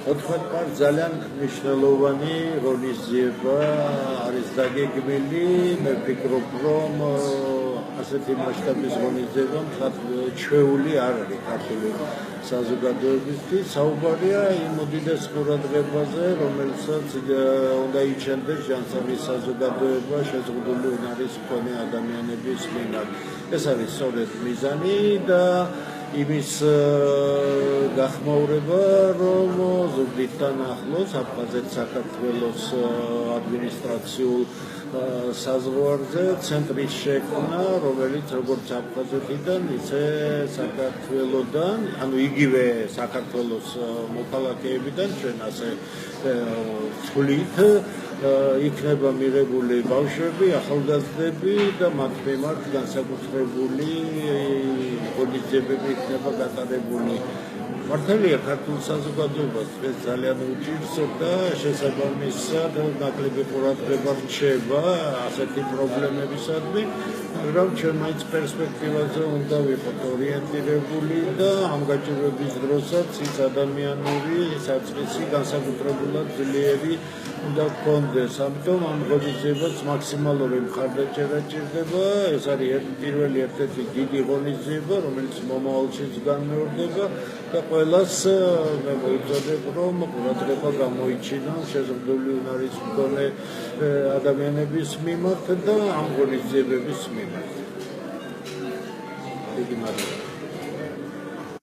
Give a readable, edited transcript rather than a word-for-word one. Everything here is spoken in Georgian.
ოთხმეტ ძალიან მნიშვნელოვანი ღონისძიება არის დაგეგმილი. მე ვფიქრობ, რომ ასეთი მასშტაბის ღონისძიება ჩვეული არ არის ქართული საზოგადოებისთვის. საუბარია იმ უდიდეს ყურადღებაზე, რომელსაც უნდა იჩენდეს ჯანსაღი საზოგადოება შეზღუდული უნარის მქონე ადამიანების მიმართ. ეს არის სწორედ მიზანი და იმის გახმაურება, რომ ზუგდიდთან ახლოს აფხაზეთ საქართველოს ადმინისტრაციულ საზღვარზე ცენტრის შექმნა, რომელიც როგორც აფხაზეთიდან, ისე საქართველოდან, ანუ იგივე საქართველოს მოქალაქეებიდან ჩვენ ასე ვთვლით, იქნება მიღებული ბავშვები, ახალგაზრდები და მათ მიმართ განსაკუთრებული ღონისძიებები იქნება გატარებული. მართალია ქართულ საზოგადოებას ეს ძალიან უჭირს და შესაბამისად ნაკლები ყურადღება რჩება ასეთი პრობლემებისადმი, მაგრამ ჩვენ მაინც პერსპექტივაზე უნდა ვიყოთ ორიენტირებული და ამ გაჭირვების დროსაც ის ადამიანური საწყისი განსაკუთრებულად ძლიერი უნდა გქონდეს. ამიტომ ამ ღონისძიებას მაქსიმალური მხარდაჭერა ჭირდება. ეს არის პირველი ერთ-ერთი დიდი ღონისძიება, რომელიც მომავალშიც განმეორდება და ყველას მე მოუწოდებ, რომ ყურადღება გამოიჩინოს შეზღუდული უნარის მქონე ადამიანების მიმართ და ამ ღონისძიებების მიმართ. დიდი მადლობა.